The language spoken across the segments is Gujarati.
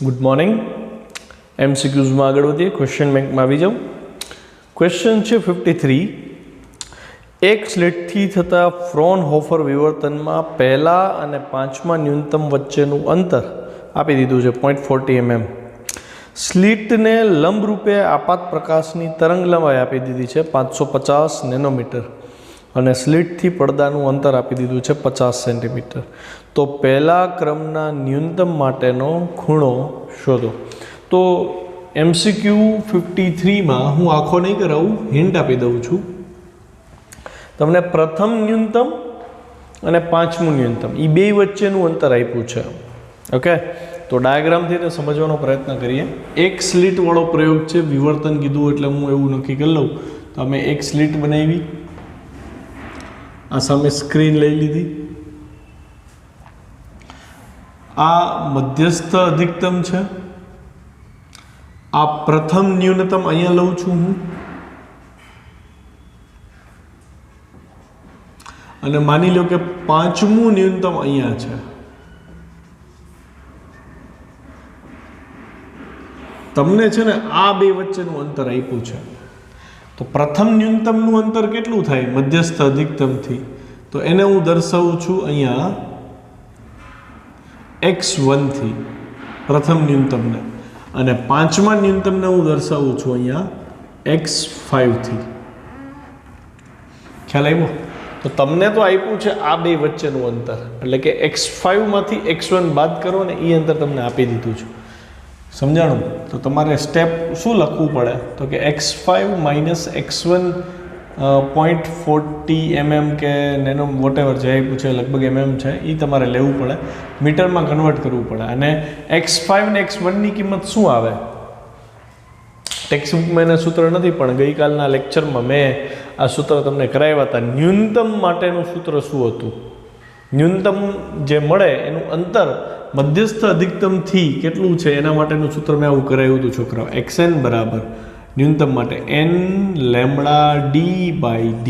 Good morning. એમસીક્યુઝમાં આગળ વધીએ. ક્વેશ્ચન બેંકમાં આવી જાઉં. ક્વેશ્ચન છે 53. એક સ્લિટથી થતા ફ્રોનહોફર વિવર્તનમાં પહેલા અને પાંચમા ન્યૂનતમ વચ્ચેનું અંતર આપી દીધું છે 0.40 mm. સ્લિટને લંબરૂપે આપાત પ્રકાશની તરંગ લંબાઈ આપી દીધી છે 550 નેનોમીટર અને સ્લિટથી પડદાનું અંતર આપી દીધું છે 50 સેન્ટીમીટર. તો પહેલા ક્રમના ન્યૂનતમ માટેનો ખૂણો શોધો. તો MCQ 53માં હું આખો નહીં કરાવું, હિન્ટ આપી દઉં છું. તમને પ્રથમ ન્યૂનતમ અને પાંચમું ન્યૂનતમ એ બે વચ્ચેનું અંતર આપ્યું છે. ઓકે, તો ડાયાગ્રામથી એને સમજવાનો પ્રયત્ન કરીએ. એક સ્લિટવાળો પ્રયોગ છે, વિવર્તન કીધું એટલે હું એવું નક્કી કરી લઉં. તો અમે એક સ્લિટ બનાવી, આ સામે સ્ક્રીન લઈ લીધી. આ મધ્યસ્થ અધિકતમ છે, આ પ્રથમ ન્યૂનતમ અહીંયા લઉં છું હું, અને માની લો કે પાંચમું ન્યૂનતમ અહીંયા છે. તમને છે ને આ બે વચ્ચેનું અંતર આપ્યું છે. તો પ્રથમ ન્યૂનતમનું અંતર કેટલું થાય મધ્યસ્થ અધિકતમથી? તો એને હું દર્શાવું છું અહીંયા x1 થી પ્રથમ ન્યૂનતમને, અને પાંચમા ન્યૂનતમને હું દર્શાવું છું અહીંયા x5 થી. ખ્યાલ આવ્યો? તો તમને તો આપ્યું છે આ બે વચ્ચેનું અંતર, એટલે કે x5 માંથી x1 બાદ કરો ને એ અંતર તમને આપી દીધું છે. સમજાણું? તો તમારે સ્ટેપ શું લખવું પડે? તો કે x5 માઇનસ x1 0.40 mm કે નેનો વોટેવર જે આપ્યું છે, લગભગ mm છે, એ તમારે લેવું પડે, મીટરમાં કન્વર્ટ કરવું પડે. અને x5 ને x1ની કિંમત શું આવે? ટેક્સ્ટબુકમાં એના સૂત્ર નથી, પણ ગઈકાલના લેક્ચરમાં મેં આ સૂત્ર તમને કરાવ્યા હતા. ન્યૂનતમ માટેનું સૂત્ર શું હતું? ન્યૂનતમ જે મળે એનું અંતર મધ્યસ્થ અધિકતમથી કેટલું છે એના માટેનું સૂત્ર મેં આવું કરાવ્યું હતું છોકરાઓ. xn બરાબર ન્યૂનતમ માટે n લેમ્બડા d/d.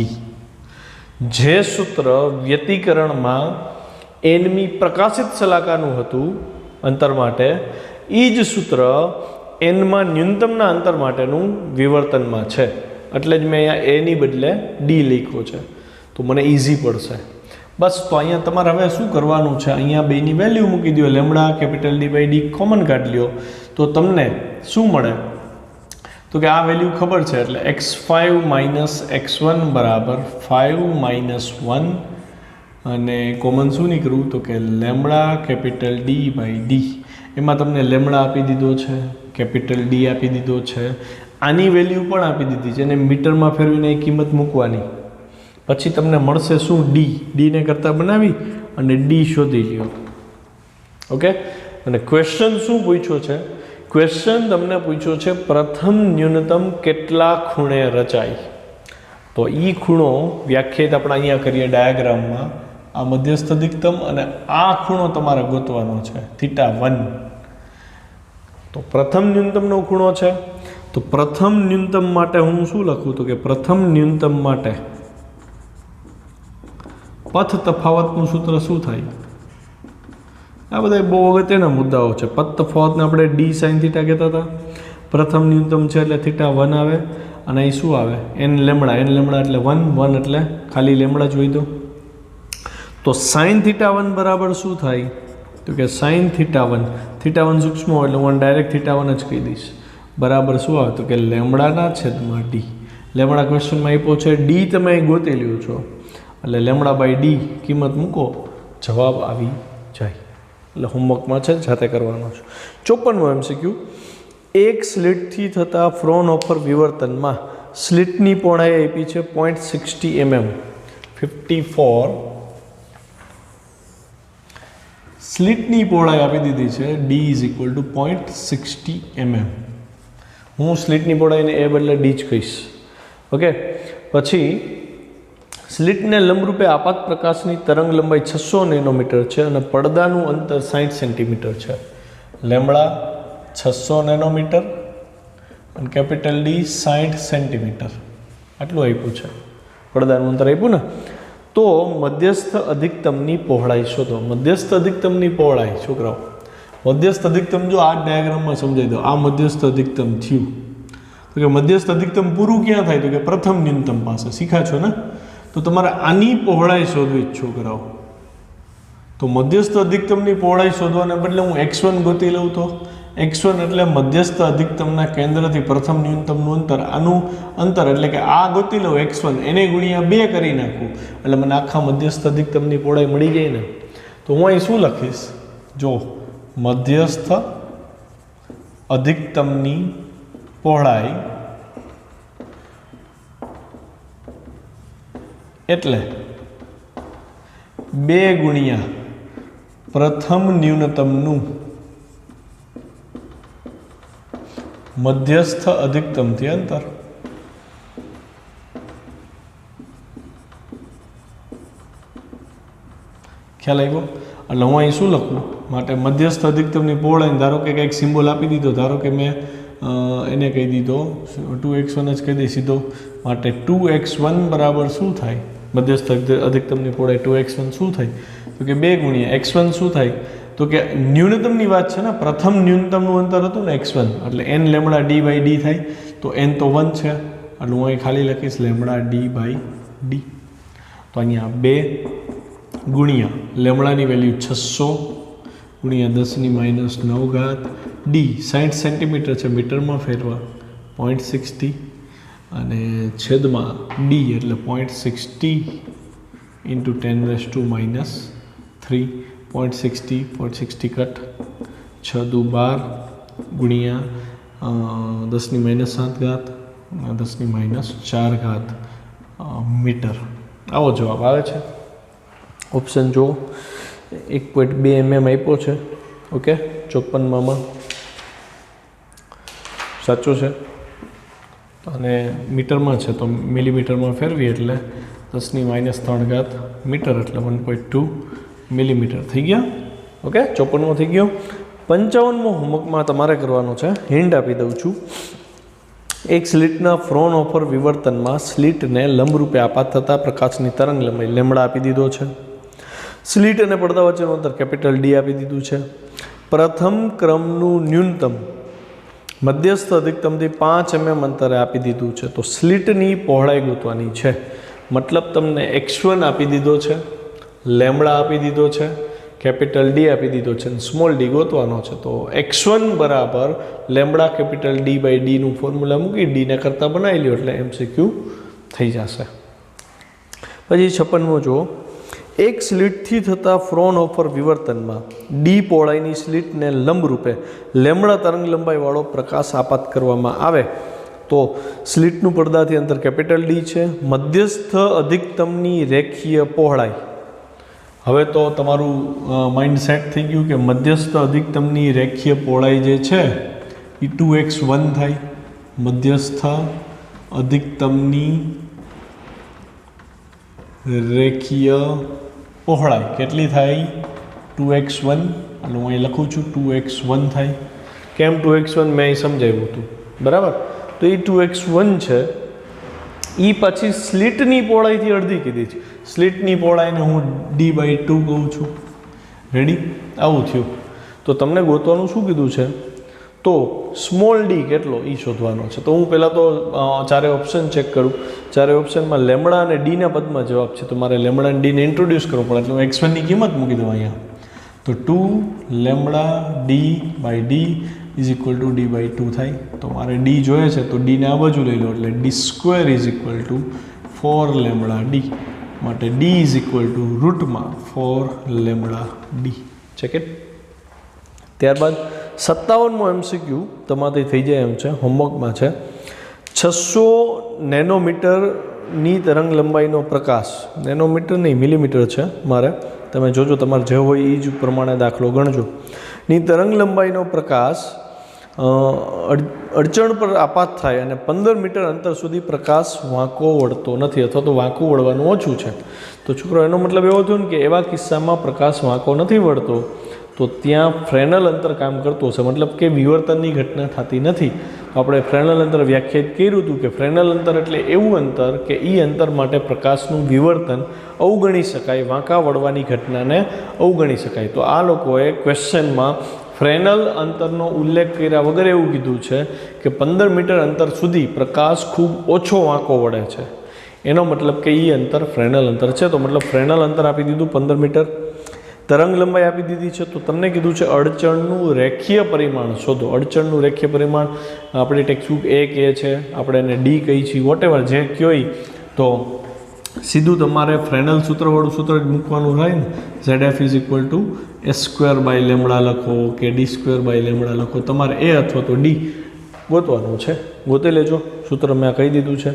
જે સૂત્ર વ્યતિકરણમાં nમી પ્રકાશિત શલાકાનું હતું અંતર માટે, એ જ સૂત્ર એનમાં ન્યૂનતમના અંતર માટેનું વિવર્તનમાં છે. એટલે જ મેં અહીંયા એની બદલે ડી લખ્યો છે, તો મને ઇઝી પડશે. બસ, તો અહીંયા તમારે હવે શું કરવાનું છે? અહીંયા બેની વેલ્યુ મૂકી દો, લેમ્બડા કેપિટલ d/d કોમન કાઢી લ્યો, તો તમને શું મળે? તો કે આ વેલ્યુ ખબર છે, એટલે x5 માઇનસ x1 બરાબર 5 માઇનસ 1, અને કોમન શું નીકળવું? તો કે લેમ્બડા કેપિટલ d/d. એમાં તમને લેમ્બડા આપી દીધો છે, કેપિટલ ડી આપી દીધો છે, આની વેલ્યુ પણ આપી દીધી છે, અને મીટરમાં ફેરવીને એ કિંમત મૂકવાની. પછી તમને મળશે શું? ડી. ડીને કરતાં બનાવી અને ડી શોધી લ્યો. ઓકે, અને ક્વેશ્ચન શું પૂછ્યો છે? ક્વેશ્ચન તમને પૂછ્યો છે પ્રથમ ન્યૂનતમ કેટલા ખૂણે રચાય. તો એ ખૂણો વ્યાખ્યાયિત આપણે અહીંયા કરીએ ડાયાગ્રામમાં. આ મધ્યસ્થ અધિકતમ અને આ ખૂણો તમારે ગોતવાનો છે θ1. તો પ્રથમ ન્યૂનતમનો ખૂણો છે. તો પ્રથમ ન્યૂનતમ માટે હું શું લખું? તો કે પ્રથમ ન્યૂનતમ માટે પથ તફાવતનું સૂત્ર શું થાય? આ બધા બહુ અગત્યના મુદ્દાઓ છે. પથ તફાવતને આપણે d sin θ કહેતા હતા. પ્રથમ ન્યૂનતમ છે એટલે θ1 આવે, અને અહીં શું આવે? n lambda. n લેમ્બડા એટલે 1 એટલે ખાલી લેમ્બડા જોઈ દો. તો sin θ1 બરાબર શું થાય? તો કે sin θ1 સૂક્ષ્મ હોય એટલે હું ડાયરેક્ટ θ1 જ કહી દઈશ. બરાબર શું આવે? તો કે લેમ્બડાના છેદમાં d. લેમ્બડા ક્વેશ્ચનમાં આપ્યો છે, d તમે અહીં ગોતી લ્યો છો, એટલે લેમ્બડા/d કિંમત મૂકો, જવાબ આવી જાય. એટલે હોમવર્કમાં છે, જાતે કરવાનો છે. 54મો MCQ. એક સ્લિટથી થતા ફ્રોનહોફર વિવર્તનમાં સ્લિટની પહોળાઈ આપી છે 0.60 mm. 54 સ્લિટની પહોળાઈ આપી દીધી છે d = 0.60 mm. હું સ્લિટની પહોળાઈને એ બદલે d જ કહીશ. ઓકે, પછી સ્લિટને લંબરૂપે આપાત પ્રકાશની તરંગ લંબાઈ 600 નેનોમીટર છે અને પડદાનું અંતર 60 સેન્ટીમીટર છે. લેમ્બડા 600 નેનોમીટર અને કેપિટલ ડી 60 સેન્ટીમીટર. આટલું આપ્યું છે, પડદાનું અંતર આપ્યું ને. તો મધ્યસ્થ અધિકતમની પહોળાઈ શોધો. મધ્યસ્થ અધિકતમની પહોળાઈ છોકરાઓ મધ્યસ્થ અધિકતમ જો આ ડાયાગ્રામમાં સમજાવી દો, આ મધ્યસ્થ અધિકતમ થયું. તો કે મધ્યસ્થ અધિકતમ પૂરું ક્યાં થાય? તો કે પ્રથમ ન્યૂનતમ પાસે. શીખ્યા છો ને? તો તમારે આની પહોળાઈ શોધવી જ છોકરાઓ. તો મધ્યસ્થ અધિકતમની પહોળાઈ શોધવાને બદલે હું x1 ગોતી લઉં તો x1 એટલે મધ્યસ્થ અધિકતમના કેન્દ્રથી પ્રથમ ન્યૂનતમનું અંતર. આનું અંતર એટલે કે આ ગોતી લઉં x1, એને ગુણ્યા 2 કરી નાખું એટલે મને આખા મધ્યસ્થ અધિકતમની પહોળાઈ મળી જાય ને. તો હું અહીં શું લખીશ? જો મધ્યસ્થ અધિકતમની પહોળાઈ એટલે 2 ગુણ્યા પ્રથમ ન્યૂનતમનું મધ્યસ્થ અધિકતમથી અંતર. ખ્યાલ આવ્યો? એટલે હું અહીં શું લખું? માટે મધ્યસ્થ અધિકતમની પહોળાઈ ધારો કે કંઈક સિમ્બોલ આપી દીધો, ધારો કે મેં એને કહી દીધો 2x1 જ કહી દઈ સીધો. માટે 2x1 બરાબર શું થાય? મધ્યસ્થ અધિકતમની પહોળાઈ 2x1 શું થાય? તો કે 2 ગુણ્યા x1 શું થાય? તો કે ન્યૂનતમની વાત છે ને, પ્રથમ ન્યૂનતમનું અંતર હતું ને x1 એટલે n lambda d by d થાય. તો n તો 1 છે એટલે હું અહીં ખાલી લખીશ લેમડા d બાય d. તો અહીંયા 2 ગુણ્યા લેમડાની વેલ્યુ 600 ગુણ્યા 10⁻⁹ d 60 સેન્ટીમીટર છે, મીટરમાં ફેરવા 0.60 અને છેદમાં d એટલે 0.60 ઇન્ટુ 10⁻³ 0.60 કટ 6 દુ 12 ગુણ્યા 10⁻⁷ 10⁻⁴ મીટર. આવો જવાબ આવે છે. ઓપ્શન જો 1.2 mm આપ્યો છે. ઓકે, 54માં સાચું છે અને મીટરમાં છે તો મિલીમીટરમાં ફેરવી એટલે 10⁻³ મીટર એટલે 1.2 મિલીમીટર થઈ ગયા. ઓકે, 54મો થઈ ગયો. 55મો હોમવર્કમાં તમારે કરવાનો છે. હિન્ટ આપી દઉં છું. એક સ્લિટના ફ્રોનહોફર વિવર્તનમાં સ્લિટને લંબરૂપે આપાત થતા પ્રકાશની તરંગ લંબાઈ લેમડા આપી દીધો છે. સ્લિટ અને પડદા વચ્ચેનું અંતર કેપિટલ ડી આપી દીધું છે. પ્રથમ ક્રમનું ન્યૂનતમ મધ્યસ્થ અધિકતમથી 5 mm અંતરે આપી દીધું છે. તો સ્લિટની પહોળાઈ ગોતવાની છે. મતલબ તમને x1 આપી દીધો છે, લેમડા આપી દીધો છે, કેપિટલ ડી આપી દીધો છે અને સ્મોલ ડી ગોતવાનો છે. તો x1 બરાબર લેમડા કેપિટલ ડી બાય ડીનું ફોર્મ્યુલા મૂકી ડીને કરતાં બનાવી લ્યો એટલે MCQ થઈ જશે. પછી 56મો જુઓ. એક સ્લિટથી થતા ફ્રોનહોફર વિવર્તનમાં ડી પહોળાઈની સ્લિટને લંબરૂપે લેમડા તરંગ લંબાઈવાળો પ્રકાશ આપાત કરવામાં આવે તો સ્લિટનું પડદાથી અંતર કેપિટલ ડી છે. મધ્યસ્થ અધિકતમની રેખીય પહોળાઈ. હવે તો તમારું માઇન્ડ સેટ થઈ ગયું કે મધ્યસ્થ અધિકતમની રેખીય પહોળાઈ જે છે એ 2x1 થાય. મધ્યસ્થ અધિકતમની રેખીય પહોળાઈ કેટલી થાય? 2x1. એટલે હું અહીં લખું છું 2x1 થાય. કેમ 2x1 મેં અહીં સમજાવ્યું હતું, બરાબર? તો એ 2x1 છે. એ પછી સ્લિટની પહોળાઈથી અડધી કીધી છે. સ્લિટની પહોળાઈને હું d/2 કહું છું. રેડી? આવું થયું. તો તમને ગોતવાનું શું કીધું છે? તો સ્મોલ ડી કેટલો એ શોધવાનો છે. તો હું પહેલાં તો ચારે ઓપ્શન ચેક કરું. ચારે ઓપ્શનમાં લેમડા અને ડીના પદમાં જવાબ છે. તો મારે લેમડા અને ડીને ઇન્ટ્રોડ્યુસ કરવું પડે એટલે હું x1ની કિંમત મૂકી દઉં અહીંયા. તો 2 લેમડા d/d = d/2 થાય. તો મારે ડી જોઈએ છે તો ડીને આ બાજુ લઈ લો એટલે d² = 4 લેમડા ડી. માટે d = √4 lambda D. Check it. ત્યારબાદ 57મો MCQ તમારાથી થઈ જાય એમ છે. હોમવર્કમાં છે 600 નેનોમીટરની તરંગ લંબાઈનો પ્રકાશ. નેનોમીટર નહીં, મિલીમીટર છે મારે. તમે જોજો તમારે જે હોય એ જ પ્રમાણે દાખલો ગણજો. ની તરંગ લંબાઈનો પ્રકાશ અડચણ પર આપાત થાય અને 15 મીટર અંતર સુધી પ્રકાશ વાંકો વળતો નથી અથવા તો વાંકું વળવાનું ઓછું છે. તો છોકરો એનો મતલબ એવો થયો ને કે એવા કિસ્સામાં પ્રકાશ વાંકો નથી વળતો તો ત્યાં ફ્રેનલ અંતર કામ કરતું હશે. મતલબ કે વિવર્તનની ઘટના થતી નથી. આપણે ફ્રેનલ અંતર વ્યાખ્યાયિત કર્યું હતું કે ફ્રેનલ અંતર એટલે એવું અંતર કે એ અંતર માટે પ્રકાશનું વિવર્તન અવગણી શકાય, વાંકા વળવાની ઘટનાને અવગણી શકાય. તો આ લોકોએ ક્વેશ્ચનમાં ફ્રેનલ અંતરનો ઉલ્લેખ કર્યા વગર એવું કીધું છે કે 15 મીટર અંતર સુધી પ્રકાશ ખૂબ ઓછો વાંકો વળે છે. એનો મતલબ કે એ અંતર ફ્રેનલ અંતર છે. તો મતલબ ફ્રેનલ અંતર આપી દીધું 15 મીટર, તરંગ લંબાઈ આપી દીધી છે. તો તમને કીધું છે અડચણનું રેખીય પરિમાણ શોધો. અડચણનું રેખીય પરિમાણ આપણી ટેક્સ્ટબુક એ કહે છે, આપણે એને ડી કહી છીએ, વોટેવર જે કહેવાય. તો સીધું તમારે ફ્રેનલ સૂત્રવાળું સૂત્ર જ મૂકવાનું થાય ને. ZF = S² લખો કે D² લખો, તમારે એ અથવા તો ડી ગોતવાનું છે. ગોતી લેજો, સૂત્ર મેં કહી દીધું છે.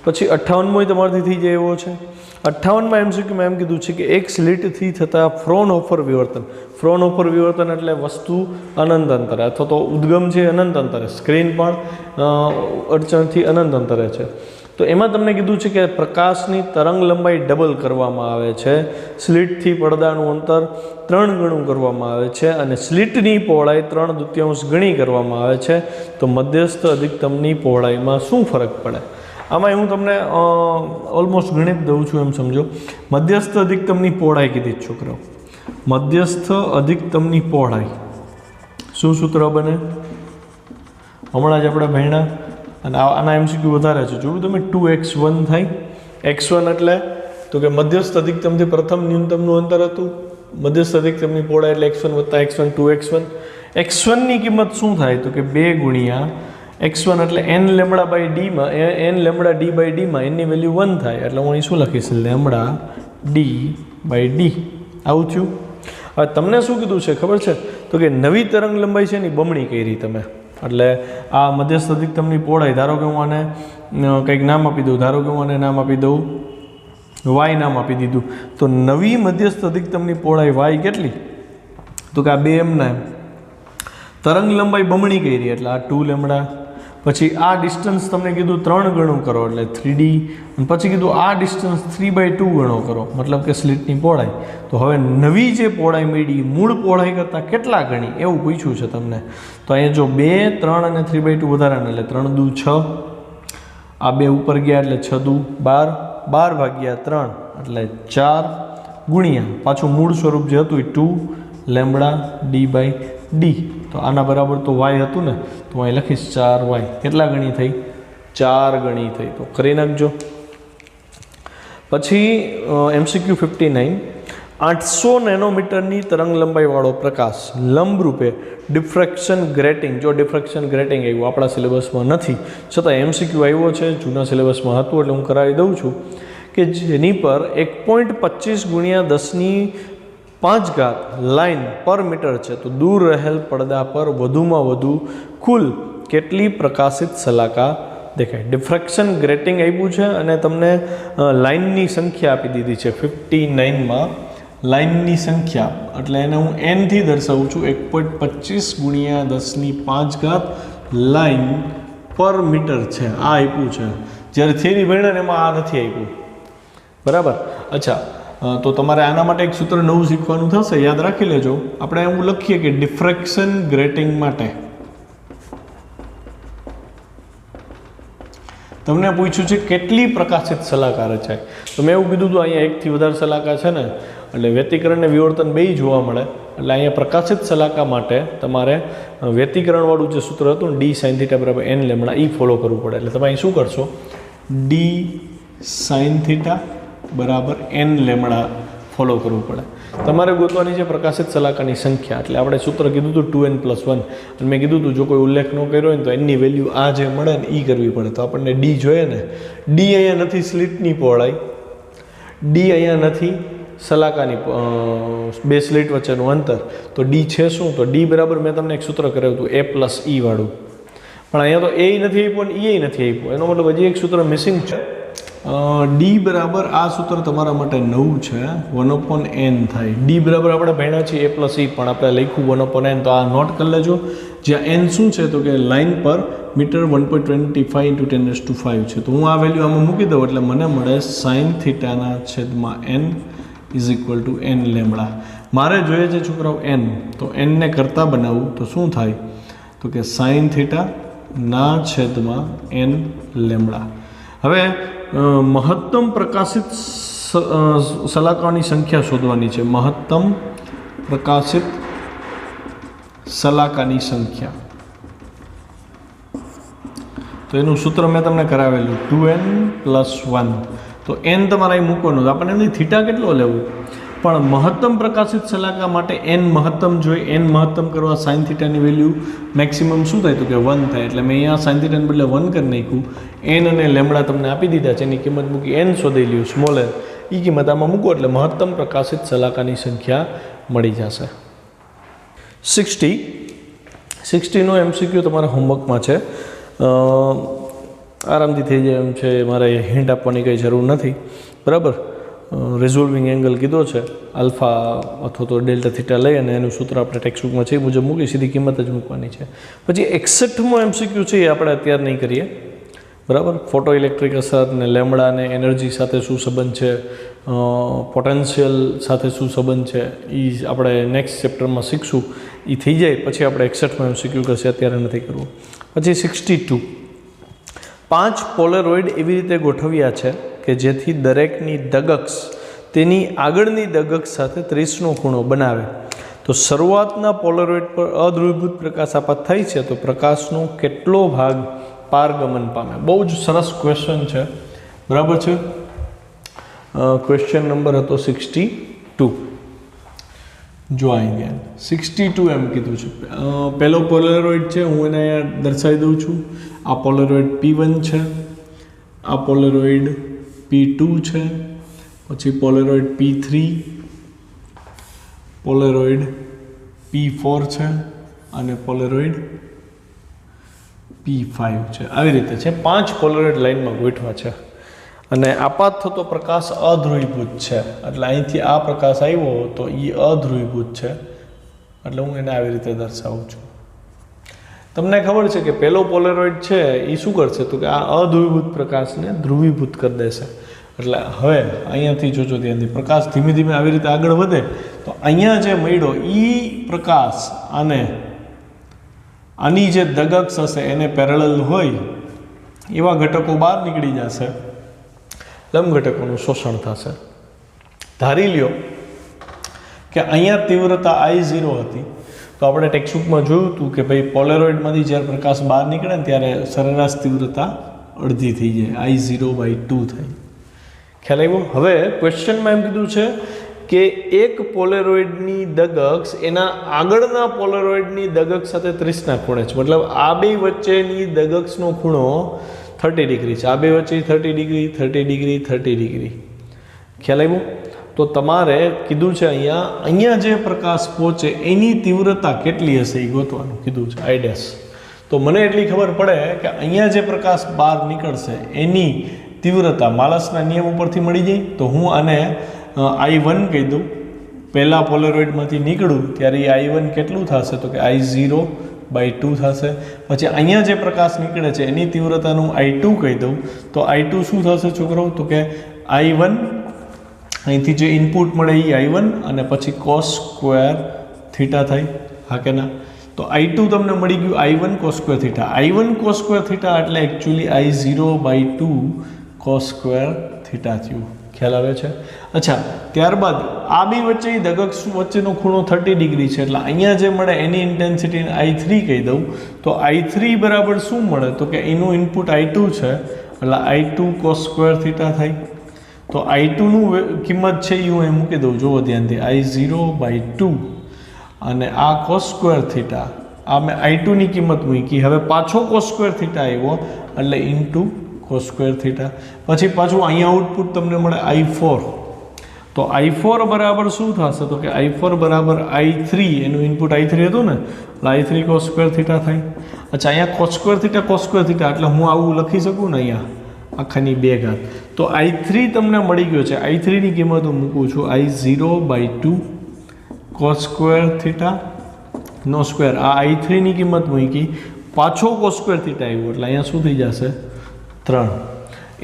પછી 58મોય તમારાથી થઈ જાય એવો છે. 58માં MCQમાં એમ કીધું છે કે એક સ્લિટથી થતા ફ્રોનહોફર વિવર્તન. ફ્રોનહોફર વિવર્તન એટલે વસ્તુ અનંત અંતરે અથવા તો ઉદ્ગમ છે અનંત અંતરે, સ્ક્રીન પણ અડચણથી અનંત અંતરે છે. તો એમાં તમને કીધું છે કે પ્રકાશની તરંગ લંબાઈ ડબલ કરવામાં આવે છે, સ્લિટથી પડદાનું અંતર 3 ગણું કરવામાં આવે છે અને સ્લિટની પહોળાઈ 3/2 ગણી કરવામાં આવે છે. તો મધ્યસ્થ અધિકતમની પહોળાઈમાં શું ફરક પડે? આમાં હું તમને ઓલમોસ્ટ ગણિત દઉં છું એમ સમજો. મધ્યસ્થ અધિકતમની પહોળાઈ કીધી છોકરાઓ. મધ્યસ્થ અધિકતમની પહોળાઈ શું સૂત્ર બને? હમણાં જ આપણે ભણ્યા અને આના MCQ વધારે છે. જોયું તમે 2x1 થાય. x1 એટલે તો કે મધ્યસ્થ અધિકતમથી પ્રથમ ન્યૂનતમનું અંતર હતું. મધ્યસ્થ અધિકતમની પહોળાઈ એટલે x1 + x1 2x1. x1ની કિંમત શું થાય? તો કે 2 ગુણ્યા x1 એટલે n/d માં n/d/d માં એની વેલ્યુ 1 થાય. એટલે હું અહીં શું લખીશ? λ/d/d. આવું થયું. હવે તમને શું કીધું છે ખબર છે? તો કે નવી તરંગ લંબાઈ છે એની બમણી કરી તમે. એટલે આ મધ્યસ્થ અધિકતમની પહોળાઈ, ધારો કે હું આને કંઈક નામ આપી દઉં, ધારો કે હું આને નામ આપી દઉં y નામ આપી દીધું. તો નવી મધ્યસ્થ અધિકતમની પહોળાઈ y કેટલી? તો કે આ 2m ના એમ. તરંગ લંબાઈ બમણી કરી એટલે આ 2λ. પછી આ ડિસ્ટન્સ તમને કીધું 3 ગણું કરો એટલે 3d. અને પછી કીધું આ ડિસ્ટન્સ 3/2 ગણો કરો, મતલબ કે સ્લિટની પહોળાઈ. તો હવે નવી જે પહોળાઈ મળી મૂળ પહોળાઈ કરતાં કેટલા ગણી એવું પૂછ્યું છે તમને. તો અહીંયા જો 2, 3 અને 3/2 વધારાના એટલે 3 × 6. આ 2 ઉપર ગયા એટલે 6 × 12, 12/3 એટલે 4 ગુણ્યા પાછું મૂળ સ્વરૂપ જે હતું એ 2λ/d/d. તો આના બરાબર તો y હતું ને, તો અહીં લખીશ 4y. કેટલા ગણી થઈ? 4 ગણી થઈ. તો કરી નાખજો. પછી MCQ 59, 800 નેનોમીટરની તરંગ લંબાઈવાળો પ્રકાશ લંબરૂપે ડિફ્રેક્શન ગ્રેટિંગ. જો ડિફ્રેક્શન ગ્રેટિંગ આવ્યું આપણા સિલેબસમાં નથી, છતાં MCQ આવ્યો છે, જૂના સિલેબસમાં હતું એટલે હું કરાવી દઉં છું કે જેની પર 1.25 × 10⁵ લાઇન પર મીટર છે. તો દૂર રહેલ પડદા પર વધુમાં વધુ કુલ કેટલી પ્રકાશિત સલાકા દેખાય? ડિફ્રેક્શન ગ્રેટિંગ આપ્યું છે અને તમને લાઇનની સંખ્યા આપી દીધી છે 59માં. લાઇનની સંખ્યા એટલે એને હું n થી દર્શાવું છું. 1.25 × 10⁵ લાઇન પર મીટર છે આ આપ્યું છે. જ્યારે થિયરી ભણ્યા ને એમાં આ નથી આપ્યું. બરાબર. અચ્છા, તો તમારે આના માટે એક સૂત્ર નવું શીખવાનું થશે, યાદ રાખી લેજો. આપણે એવું લખીએ કે ડિફ્રેક્શન ગ્રેટિંગ માટે તમને પૂછ્યું છે કેટલી પ્રકાશિત સલાકા રચાય. તો મેં એવું કીધું હતું અહીંયા 1 થી વધારે સલાકા છે ને, એટલે વ્યતિકરણ અને વિવર્તન બેય જોવા મળે. એટલે અહીંયા પ્રકાશિત સલાકા માટે તમારે વ્યતિકરણવાળું જે સૂત્ર હતું ને d sin θ = nλ એ ફોલો કરવું પડે. એટલે તમે અહીં શું કરશો? d sin θ = nλ ફોલો કરવું પડે. તમારે ગોતવાની છે પ્રકાશિત સલાકાની સંખ્યા. એટલે આપણે સૂત્ર કીધું હતું 2n + 1 અને મેં કીધું હતું જો કોઈ ઉલ્લેખ ન કર્યો હોય ને તો એની વેલ્યુ આ જે મળે ને એ કરવી પડે. તો આપણને ડી જોઈએ ને. ડી અહીંયા નથી સ્લિટની પહોળાઈ, ડી અહીંયા નથી સલાકાની 2 સ્લિટ વચ્ચેનું અંતર. તો ડી છે શું? તો ડી બરાબર મેં તમને એક સૂત્ર કરાવ્યું હતું a + e વાળું. પણ અહીંયા તો એ નથી આપ્યું અને એ નથી આપ્યું. એનો મતલબ હજી એક સૂત્ર મિસિંગ છે. ડી બરાબર આ સૂત્ર તમારા માટે નવું છે, 1/n થાય. ડી બરાબર આપણે ભણ્યા છીએ a + e, પણ આપણે લખ્યું 1/n. તો આ નોટ કરી લેજો. જ્યાં n શું છે તો કે લાઇન પર મીટર 1.25 × 10⁵ છે. તો હું આ વેલ્યુ આમાં મૂકી દઉં એટલે મને મળે sin θ/n = nλ. મારે જોઈએ છે છોકરાઓ n, તો n ને કરતા બનાવવું તો શું થાય? તો કે sin θ/n λ. હવે મહત્તમ પ્રકાશિત સલાકાની સંખ્યા શોધવાની છે. મહત્તમ પ્રકાશિત સલાકાની સંખ્યા. તો એનું સૂત્ર મેં તમને કરાવેલું 2n + 1. તો n તમારે અહીં મૂકવાનું, આપણને એની થીટા કેટલો લેવું, પણ મહત્તમ પ્રકાશિત સલાકા માટે n મહત્તમ જોઈએ. n મહત્તમ કરવા સાઇન થીટાની વેલ્યુ મેક્સિમમ શું થાય, તો કે 1 થાય. એટલે મેં અહીંયા સાઇન થીટાને બદલે 1 કરી નાખ્યું. n અને લેમડા તમને આપી દીધા છે, એની કિંમત મૂકી n શોધી લ્યું, સ્મોલ n. એ કિંમત આમાં મૂકો એટલે મહત્તમ પ્રકાશિત સલાકાની સંખ્યા મળી જશે. 60નો MCQ તમારા હોમવર્કમાં છે, આરામથી થઈ જાય એમ છે, મારે હિન્ટ આપવાની કંઈ જરૂર નથી. બરાબર. રિઝોલ્વિંગ એંગલ કીધો છે, આલ્ફા અથવા તો ડેલ્ટા થીટા લઈ અને એનું સૂત્ર આપણે ટેક્સ્ટબુકમાં છે એ મુજબ મૂકી સીધી કિંમત જ મૂકવાની છે. પછી 61મો MCQ છે એ આપણે અત્યારે નહીં કરીએ. બરાબર. ફોટો ઇલેક્ટ્રિક અસર ને લેમડા ને એનર્જી સાથે શું સંબંધ છે, પોટેન્શિયલ સાથે શું સંબંધ છે, એ આપણે નેક્સ્ટ ચેપ્ટરમાં શીખશું. એ થઈ જાય પછી આપણે 61મો MCQ કરશે, અત્યારે નથી કરવું. પછી 62, 5 પોલેરોઇડ એવી રીતે ગોઠવ્યા છે કે જેથી દરેકની દગક્ષ તેની આગળની દગક્ષ સાથે 30નો ખૂણો બનાવે. તો શરૂઆતના પોલેરોઇડ પર અધ્રુવીભૂત પ્રકાશ આપાત થાય છે, તો પ્રકાશનો કેટલો ભાગ પારગમન પામે? બહુ જ સરસ ક્વેશ્ચન છે. બરાબર છે. ક્વેશ્ચન નંબર હતો 62. જો અહીંયા 62 એમ કીધું છે. પહેલો પોલેરોઇડ છે, હું એને અહીંયા દર્શાવી દઉં છું. આ પોલેરોઇડ P1 છે, આ પોલેરોઇડ P2 છે, પછી પોલેરોઇડ P3, પોલેરોઇડ P4 છે અને પોલેરોઇડ P5 છે. આવી રીતે છે, 5 પોલેરોઇડ લાઇનમાં ગોઠવા છે અને આપાત થતો પ્રકાશ અધ્રુવીભૂત છે. એટલે અહીંથી આ પ્રકાશ આવ્યો તો એ અધ્રુવીભૂત છે, એટલે હું એને આવી રીતે દર્શાવું છું. તમને ખબર છે કે પહેલો પોલેરોઇડ છે એ શું કરશે, તો કે આ અધ્રુવીભૂત પ્રકાશને ધ્રુવીભૂત કરી દેશે. એટલે હવે અહીંયાથી જોજો ત્યાંથી પ્રકાશ ધીમે ધીમે આવી રીતે આગળ વધે તો અહીંયા જે મળ્યો એ પ્રકાશ આની જે દગક્ષ હશે એને પેરેલલ હોય એવા ઘટકો બહાર નીકળી જશે, લંબ ઘટકોનું શોષણ થશે. ધારી લ્યો કે અહીંયા તીવ્રતા I0 હતી, તો આપણે ટેક્સ્ટબુકમાં જોયું હતું કે ભાઈ પોલેરોઇડમાંથી જ્યારે પ્રકાશ બહાર નીકળે ને ત્યારે સરેરાશ તીવ્રતા અડધી થઈ જાય, I0/2 થાય. ખ્યાલ આવ્યો? હવે ક્વેશ્ચનમાં એમ કીધું છે કે એક પોલેરોઇડની દગક્ષ એના આગળના પોલેરોઇડની દગક્ષ સાથે 30ના ખૂણે છે. મતલબ આ બે વચ્ચેની દગક્ષનો ખૂણો 30 ડિગ્રી છે. આ બે વચ્ચે 30 ડિગ્રી, 30 ડિગ્રી, 30 ડિગ્રી. ખ્યાલ આવ્યો? તો તમારે કીધું છે અહીંયા જે પ્રકાશ પહોંચે એની તીવ્રતા કેટલી હશે એ ગોતવાનું કીધું છે, I'. તો મને એટલી ખબર પડે કે અહીંયા જે પ્રકાશ બહાર નીકળશે એની તીવ્રતા માલસના નિયમ ઉપરથી મળી જાય. તો હું આને I1 કહી દઉં. પહેલા પોલેરોઇડમાંથી નીકળું ત્યારે I1 કેટલું થશે, તો કે I0/2 થશે. પછી અહીંયા જે પ્રકાશ નીકળે છે એની તીવ્રતાનું I2 કહી દઉં. તો I2 શું થશે છોકરો, તો કે I1 અહીંથી જે ઇનપુટ મળે એ I1 અને પછી cos સ્ક્વેર થીટા થાય. હા કે ના? તો I2 તમને મળી ગયું I1 cos square theta. I1 cos square theta એટલે actually I0/2 cos square theta થયું. ખ્યાલ આવે છે? અચ્છા, ત્યારબાદ આ બે વચ્ચે દગક્ષ વચ્ચેનો ખૂણો 30 ડિગ્રી છે, એટલે અહીંયા જે મળે એની ઇન્ટેન્સિટીને I3 કહી દઉં. તો I3 બરાબર શું મળે, તો કે એનું ઇનપુટ I2 છે, એટલે I2 cos સ્ક્વેર થીટા થાય. તો I2નું કિંમત છે એ હું અહીં મૂકી દઉં, જુઓ ધ્યાનથી, I0/2 અને આ cos સ્ક્વેર થીટા, આ મેં I2ની કિંમત મૂકી. હવે પાછો cos સ્ક્વેર થીટા આવ્યો એટલે ઇન્ટુ cos સ્ક્વેર થીટા. પછી પાછું અહીંયા આઉટપુટ તમને મળે I4. તો I4 બરાબર શું થશે, તો કે I4 બરાબર I3, એનું ઇનપુટ I3 હતું ને, એટલે I3 cos સ્ક્વેર થીટા થાય. અચ્છા, અહીંયા cos સ્ક્વેર થીટા એટલે હું આવું લખી શકું ને અહીંયા આખાની 2 ઘાત. તો I3 તમને મળી ગયો છે. I3ની કિંમત હું મૂકું છું I0/2 cos સ્ક્વેર થીટા નો સ્ક્વેર. આ I3ની કિંમત મૂકી, પાછો cos સ્ક્વેર થીટા આવ્યો એટલે અહીંયા શું થઈ જશે, 3.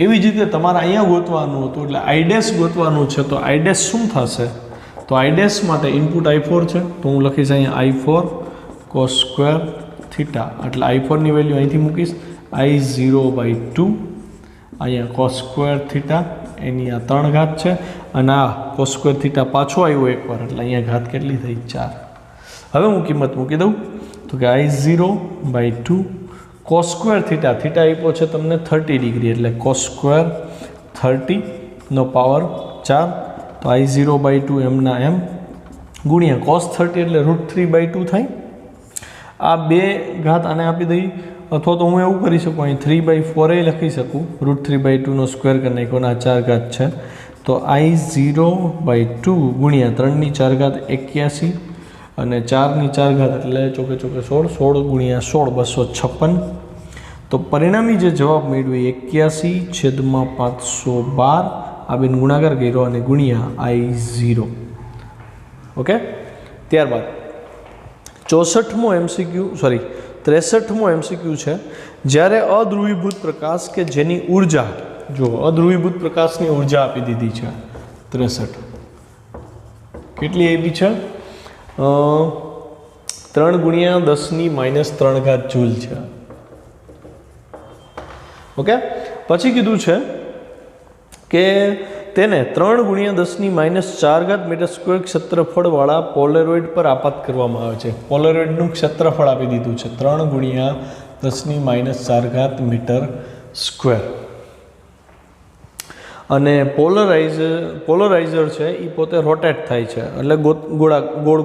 એવી જ રીતે તમારે અહીંયા ગોતવાનું હતું એટલે I' ગોતવાનું છે. તો I' શું થશે, તો I' માટે ઇનપુટ I4 છે, તો હું લખીશ અહીંયા I4 cos સ્ક્વેર થીટા. એટલે I4ની વેલ્યુ અહીંથી મૂકીશ I0/2, અહીંયા cos સ્ક્વેર થીટા એની આ 3 ઘાત છે અને આ cos સ્ક્વેર થીટા પાછો આવ્યો એકવાર એટલે અહીંયા ઘાત કેટલી થઈ, 4. હવે હું કિંમત મૂકી દઉં. તો કે I0/2 cos square theta, theta આપ્યો છે તમને 30 ડિગ્રી, એટલે cos સ્ક્વેર 30 નો પાવર 4, તો I0/2 એમના એમ ગુણ્યા cos 30 એટલે √3/2 થાય. આ બે ઘાત આને આપી દઈ, અથવા તો હું એવું કરી શકું, અહીં 3/4 લખી શકું, √3/2 નો સ્ક્વેર કરી નાખ્યો અને આ 4 ઘાત છે, તો I0/2 ગુણ્યા 3 ની 4 ઘાત 81 અને 4 ની 4 ઘાત એટલે ચોકે ચોકે 16, 16 ગુણ્યા 16 256. તો પરિણામી જે જવાબ મેળવ્યો 81/512, આ બેન ગુણાકાર કર્યો અને ગુણ્યા I0. ઓકે. ત્યારબાદ 63મો MCQ, સોરી 63મો MCQ છે, જ્યારે અધ્રુવીભૂત પ્રકાશ કે જેની ઉર્જા, જો અધ્રુવીભૂત પ્રકાશની ઉર્જા આપી દીધી છે 63, કેટલી આપી છે? 3 ગુણ્યા 10 - 3 ઘાત જૂલ છે. ઓકે. પછી કીધું છે કે તેને 3 ગુણ્યા 10 - 4 ઘાત મીટર સ્ક્વેર ક્ષેત્રફળવાળા પોલેરોઇડ પર આપાત કરવામાં આવે છે. પોલેરોઇડનું ક્ષેત્રફળ આપી દીધું છે 3 ગુણ્યા 10 - 4 ઘાત મીટર સ્ક્વેર. અને પોલરાઇઝર છે એ પોતે રોટેટ થાય છે, એટલે ગોળ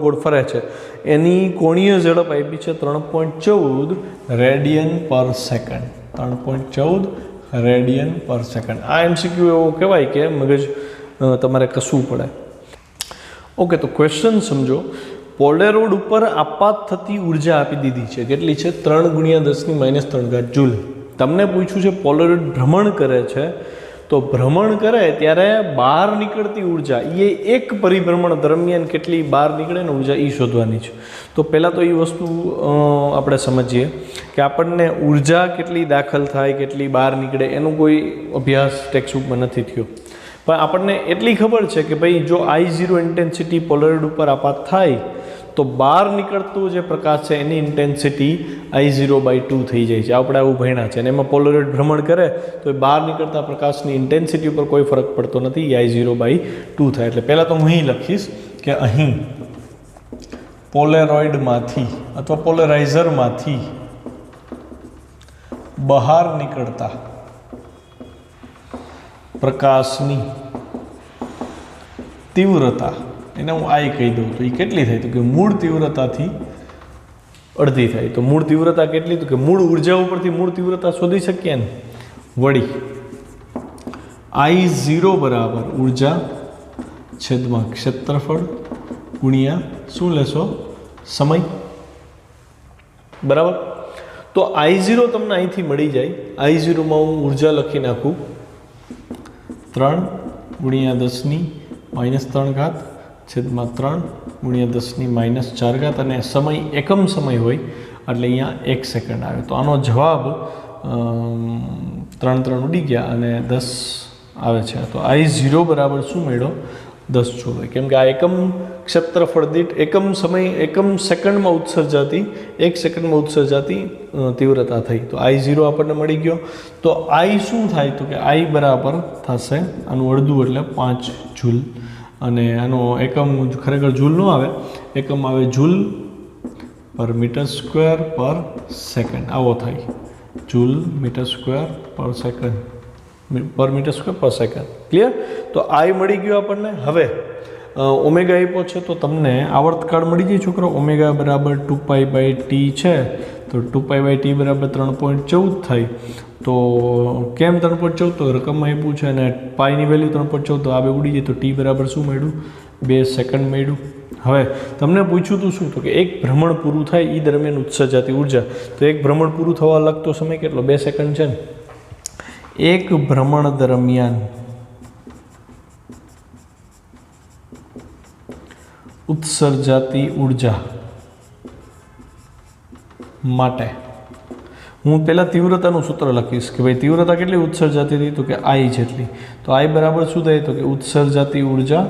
ગોળ ફરે છે. એની કોણીય ઝડપ આપી છે 3.14 રેડિયન પર સેકન્ડ. 3.14 રેડિયન પર સેકન્ડ. આ MCQ એવો કહેવાય કે મગજ તમારે કસવું પડે. ઓકે. તો ક્વેશ્ચન સમજો. પોલેરોઇડ ઉપર આપાત થતી ઉર્જા આપી દીધી છે, કેટલી છે? 3 ગુણ્યા 10 - 3 ઘાત જૂલ. તમને પૂછ્યું છે પોલેરોઇડ ભ્રમણ કરે છે, તો ભ્રમણ કરે ત્યારે બહાર નીકળતી ઉર્જા એ એક પરિભ્રમણ દરમિયાન કેટલી બહાર નીકળે ને ઉર્જા એ શોધવાની છે. તો પહેલાં તો એ વસ્તુ આપણે સમજીએ કે આપણને ઉર્જા કેટલી દાખલ થાય, કેટલી બહાર નીકળે, એનો કોઈ અભ્યાસ ટેક્સ્ટબુકમાં નથી થયો. પણ આપણને એટલી ખબર છે કે ભાઈ જો I0 ઇન્ટેન્સિટી પોલેરોઇડ ઉપર આપાત થાય તો બહાર નીકળતું જે પ્રકાશ છે એની ઇન્ટેન્સિટી I0/2 થઈ જાય છે. આપણે આવું ભણ્યા છે. અને એમાં પોલેરોઇડ ભ્રમણ કરે તો એ બહાર નીકળતા પ્રકાશની ઇન્ટેન્સિટી ઉપર કોઈ ફરક પડતો નથી, I0/2 થાય. એટલે પહેલાં તો હું અહીં લખીશ કે અહીં પોલેરોઇડમાંથી અથવા પોલેરાઇઝરમાંથી બહાર નીકળતા પ્રકાશની તીવ્રતા, એને હું I કહી દઉં, તો એ કેટલી થાય? તો કે મૂળ તીવ્રતાથી અડધી થાય. તો મૂળ તીવ્રતા કેટલી? તો કે મૂળ ઉર્જા ઉપરથી મૂળ તીવ્રતા શોધી શકીએ ને. વળી I0 બરાબર ઉર્જા છેદમાં ક્ષેત્રફળ ગુણ્યા શું લેશો? સમય. બરાબર. તો I0 તમને અહીંથી મળી જાય. I0માં હું ઉર્જા લખી નાખું 3 ગુણ્યા 10 - 3 ઘાત છેદમાં 3 ગુણ્યા 10 - 4 ઘાત, અને સમય એકમ સમય હોય એટલે અહીંયા 1 સેકન્ડ આવે. તો આનો જવાબ 3 ઉડી ગયા અને 10 આવે છે. તો I0 બરાબર શું મળ્યો? 10 જૂલ હોય. કેમ કે આ એકમ ક્ષેત્રફળ દીઠ એકમ સમય એકમ સેકન્ડમાં ઉત્સર્જાતી 1 સેકન્ડમાં ઉત્સર્જાતી તીવ્રતા થઈ. તો I0 આપણને મળી ગયો. તો I શું થાય? તો કે I બરાબર થશે આનું અડધું એટલે 5 જૂલ. અને આનો એકમ ખરેખર જૂલ ન આવે, એકમ આવે જૂલ પર મીટર સ્ક્વેર પર સેકન્ડ. આવો થાય જૂલ મીટર સ્ક્વેર પર સેકન્ડ, પર મીટર સ્ક્વેર પર સેકન્ડ. ક્લિયર? તો I મળી ગયો આપણને. હવે ઓમેગા આપ્યો છે તો તમને આવર્તકાળ મળી જાય છોકરો. ઓમેગા બરાબર 2π/t છે, તો 2π/t બરાબર 3.14 થાય. તો કેમ 3.14? તો રકમમાં આપ્યું છે અને પાઈની વેલ્યુ 3.14, તો આ બે ઉડી જાય. તો t બરાબર શું મળ્યું? 2 સેકન્ડ મળ્યું. હવે તમને પૂછ્યું હતું શું? તો કે એક ભ્રમણ પૂરું થાય એ દરમિયાન ઉત્સર્જાતી ઉર્જા. તો એક ભ્રમણ પૂરું થવા લાગતો સમય કેટલો? 2 સેકન્ડ છે ને. એક ભ્રમણ દરમિયાન ઉત્સર્જાતી ઉર્જા માટે હું પહેલાં તીવ્રતાનું સૂત્ર લખીશ કે ભાઈ તીવ્રતા કેટલી ઉત્સર્જાતી હતી? તો કે I જેટલી. તો I બરાબર શું થાય? તો કે ઉત્સર્જાતી ઉર્જા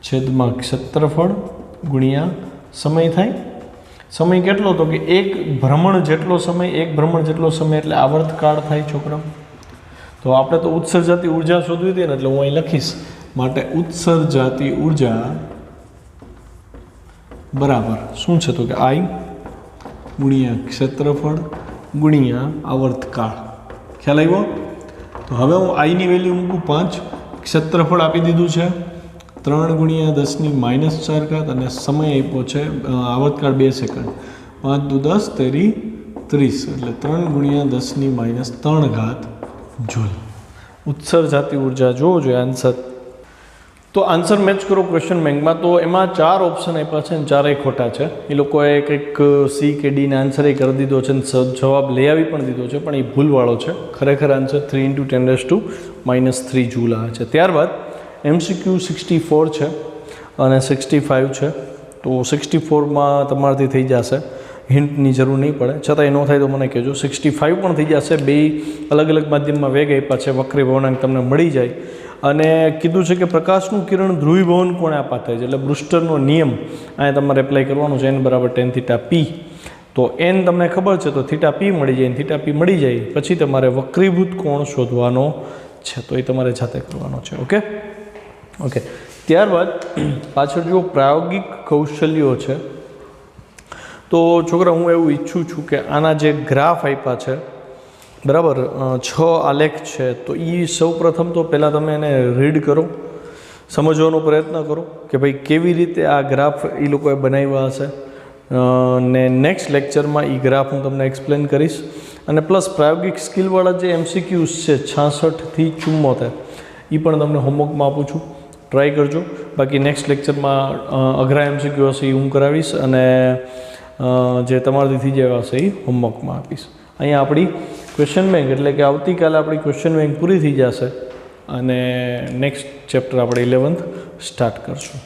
છેદમાં ક્ષેત્રફળ ગુણ્યા સમય થાય. સમય કેટલો? તો કે એક ભ્રમણ જેટલો સમય, એક ભ્રમણ જેટલો સમય એટલે આવર્તકાળ થાય છોકરા. તો આપણે તો ઉત્સર્જાતી ઉર્જા શોધવી હતી ને, એટલે હું અહીં લખીશ માટે ઉત્સર્જાતી ઉર્જા બરાબર શું છે તો કે આઈ ગુણ્યા ક્ષેત્રફળ ગુણ્યા આવર્તકાળ. ખ્યાલ આવ્યો? તો હવે હું આઈની વેલ્યુ મૂકું 5, ક્ષેત્રફળ આપી દીધું છે 3 ગુણ્યા 10⁻⁴ અને સમય આપ્યો છે આવર્તકાળ 2 સેકન્ડ. 5 દુ 10 તેરી 30 એટલે 3 ગુણ્યા 10⁻³ જૂલ. ઉત્સર્જાતી ઉર્જા જોવો જોઈએ આન્સર. તો આન્સર મેચ કરો ક્વેશ્ચન બેંકમાં. તો એમાં 4 ઓપ્શન આપ્યા છે અને 4 ખોટા છે. એ લોકોએ કંઈક સી કે ડીને આન્સર કરી દીધો છે અને જવાબ લઈ આવી પણ દીધો છે, પણ એ ભૂલવાળો છે. ખરેખર આન્સર 3 × 10⁻³ જૂલ આવે છે. ત્યારબાદ MCQ 64 છે અને 65 છે. તો 64માં તમારાથી થઈ જશે, હિન્ટની જરૂર નહીં પડે. છતાંય ન થાય તો મને કહેજો. 65 પણ થઈ જશે. બે અલગ અલગ માધ્યમમાં વેગ આપ્યા છે, વક્રી ભવનાંક તમને મળી જાય. અને કીધું છે કે પ્રકાશનું કિરણ ધ્રુવીભવન કોણે આપાત થાય છે, એટલે બ્રુસ્ટરનો નિયમ અહીંયા તમારે એપ્લાય કરવાનો છે. n = tan θp. તો n તમને ખબર છે તો θp મળી જાય. θp મળી જાય પછી તમારે વક્રીભૂત કોણ શોધવાનો છે, તો એ તમારે જાતે કરવાનો છે. ઓકે. ત્યારબાદ પાછળ જો પ્રાયોગિક કૌશલ્યો છે, તો છોકરા હું એવું ઈચ્છું છું કે આના જે ગ્રાફ આપ્યા છે, બરાબર 6 આલેખ છે, તો એ સૌ પ્રથમ તો પહેલાં તમે એને રીડ કરો, સમજવાનો પ્રયત્ન કરો કે ભાઈ કેવી રીતે આ ગ્રાફ એ લોકોએ બનાવ્યા હશે. ને નેક્સ્ટ લેક્ચરમાં એ ગ્રાફ હું તમને એક્સપ્લેન કરીશ. અને પ્લસ પ્રાયોગિક સ્કિલવાળા જે MCQs છે 66 થી 74 એ પણ તમને હોમવર્કમાં આપું છું, ટ્રાય કરજો. બાકી નેક્સ્ટ લેક્ચરમાં અઘરા MCQ હશે એ હું કરાવીશ અને જે તમારાથી થઈ જાય હશે એ હોમવર્કમાં આપીશ. અહીંયા આપણી ક્વેશ્ચન બેંક એટલે કે આવતીકાલે આપણી ક્વેશ્ચન બેંક પૂરી થઈ જશે અને નેક્સ્ટ ચેપ્ટર આપણે 11th સ્ટાર્ટ કરશું.